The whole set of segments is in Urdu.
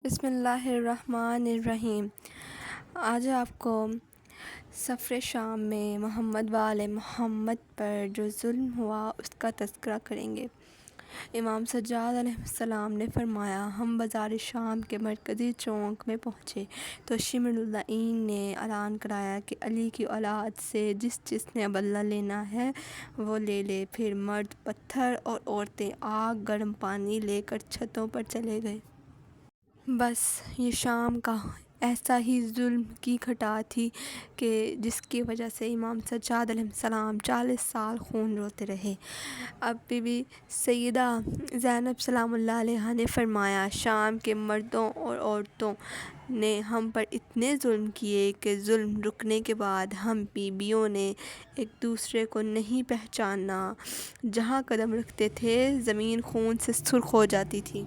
بسم اللہ الرحمن الرحیم۔ آج آپ کو سفر شام میں محمد وآل محمد پر جو ظلم ہوا اس کا تذکرہ کریں گے۔ امام سجاد علیہ السلام نے فرمایا، ہم بازار شام کے مرکزی چوک میں پہنچے تو شمر اللعین نے اعلان کرایا کہ علی کی اولاد سے جس نے بدلہ لینا ہے وہ لے لے۔ پھر مرد پتھر اور عورتیں آگ گرم پانی لے کر چھتوں پر چلے گئے۔ بس یہ شام کا ایسا ہی ظلم کی گھٹا تھی کہ جس کی وجہ سے امام سجاد علیہ السلام 40 سال خون روتے رہے۔ اب بی بی سیدہ زینب سلام اللہ علیہا نے فرمایا، شام کے مردوں اور عورتوں نے ہم پر اتنے ظلم کیے کہ ظلم رکنے کے بعد ہم بیویوں نے ایک دوسرے کو نہیں پہچانا۔ جہاں قدم رکھتے تھے زمین خون سے سرخ ہو جاتی تھی۔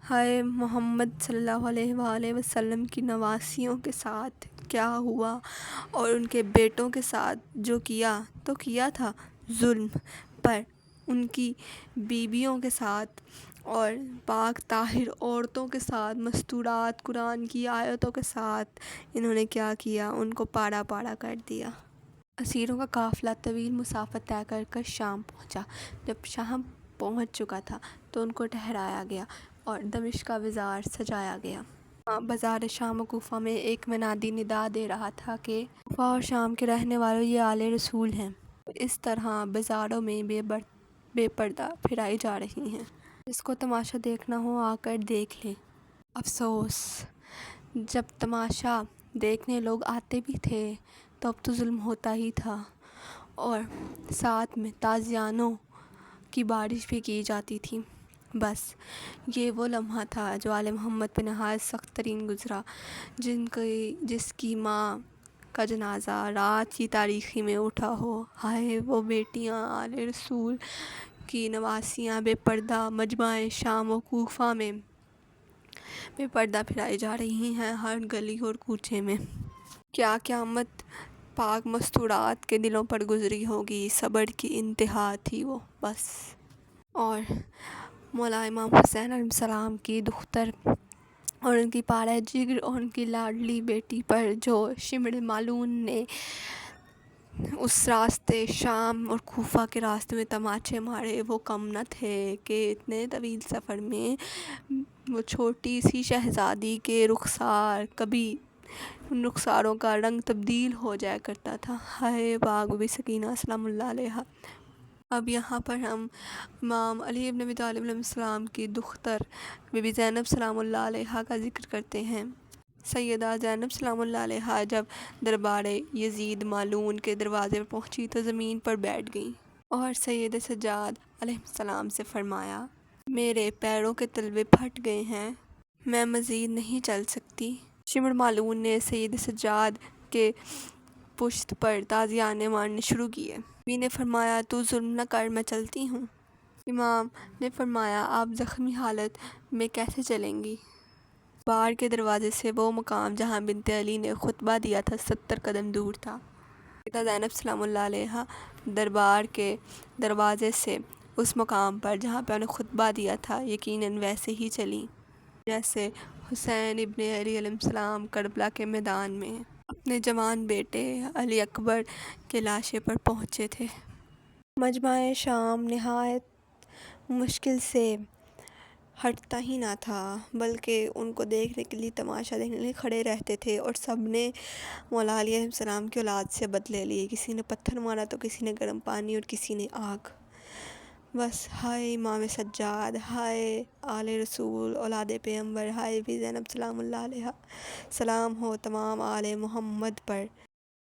ہائے محمد صلی اللہ علیہ وآلہ وسلم کی نواسیوں کے ساتھ کیا ہوا اور ان کے بیٹوں کے ساتھ جو کیا تو کیا تھا ظلم، پر ان کی بیویوں کے ساتھ اور پاک طاہر عورتوں کے ساتھ مستورات قرآن کی آیتوں کے ساتھ انہوں نے کیا کیا، ان کو پاڑا پاڑا کر دیا۔ اسیروں کا قافلہ طویل مسافت طے کر کر شام پہنچا۔ جب شام پہنچ چکا تھا تو ان کو ٹھہرایا گیا اور دمشق کا بازار سجایا گیا۔ بازار شام و کوفہ میں ایک منادی ندا دے رہا تھا کہ کوفہ اور شام کے رہنے والوں، یہ آل رسول ہیں۔ اس طرح بازاروں میں بے پردہ پھرائی جا رہی ہیں۔ جس کو تماشا دیکھنا ہو آ کر دیکھ لے۔ افسوس، جب تماشا دیکھنے لوگ آتے بھی تھے تو اب تو ظلم ہوتا ہی تھا، اور ساتھ میں تازیانوں کی بارش بھی کی جاتی تھی۔ بس یہ وہ لمحہ تھا جو آل محمد پہ نہایت سخت ترین گزرا، جس کی ماں کا جنازہ رات کی تاریکی میں اٹھا ہو۔ ہائے وہ بیٹیاں آل رسول کی نواسیاں بے پردہ مجمع شام و کوفہ میں بے پردہ پھرائی جا رہی ہیں، ہر گلی اور کوچے میں۔ کیا قیامت پاک مستورات کے دلوں پر گزری ہوگی۔ صبر کی انتہا تھی وہ بس۔ اور مولا امام حسین علیہ السلام کی دختر اور ان کی پارہ جگر اور ان کی لاڈلی بیٹی پر جو شمر مالون نے اس راستے شام اور کوفہ کے راستے میں تماچے مارے، وہ کم نہ تھے کہ اتنے طویل سفر میں وہ چھوٹی سی شہزادی کے رخسار کبھی ان رخساروں کا رنگ تبدیل ہو جایا کرتا تھا۔ ہائے پاک بی بی سکینہ سلام اللہ علیہا۔ اب یہاں پر ہم امام علی ابن ابی طالب علیہ السلام کی دختر بی بی زینب سلام اللہ علیہا کا ذکر کرتے ہیں۔ سیدہ زینب سلام اللہ علیہا جب دربار یزید مالون کے دروازے پر پہنچی تو زمین پر بیٹھ گئیں اور سید سجاد علیہ السلام سے فرمایا، میرے پیروں کے تلوے پھٹ گئے ہیں، میں مزید نہیں چل سکتی۔ شمر مالون نے سید سجاد کے پشت پر تازیانے مارنے شروع کیے۔ بی نے فرمایا، تو ظلم نہ کر، میں چلتی ہوں۔ امام نے فرمایا، آپ زخمی حالت میں کیسے چلیں گی؟ بار کے دروازے سے وہ مقام جہاں بنت علی نے خطبہ دیا تھا 70 قدم دور تھا۔ سیدہ زینب سلام اللہ علیہا دربار کے دروازے سے اس مقام پر جہاں پہ انہیں خطبہ دیا تھا یقیناً ویسے ہی چلیں جیسے حسین ابن علی علیہ السلام کربلا کے میدان میں اپنے جوان بیٹے علی اکبر کے لاشے پر پہنچے تھے۔ مجمع شام نہایت مشکل سے ہٹتا ہی نہ تھا، بلکہ ان کو دیکھنے کے لیے، تماشا دیکھنے کے لیے کھڑے رہتے تھے، اور سب نے مولا علی علیہ السلام کی اولاد سے بدلے لیے۔ کسی نے پتھر مارا تو کسی نے گرم پانی اور کسی نے آگ۔ بس ہائے امام سجاد، ہائے آل رسول اولاد پیغمبر، ہائے بی زینب سلام اللہ علیہا، سلام ہو تمام آل محمد پر۔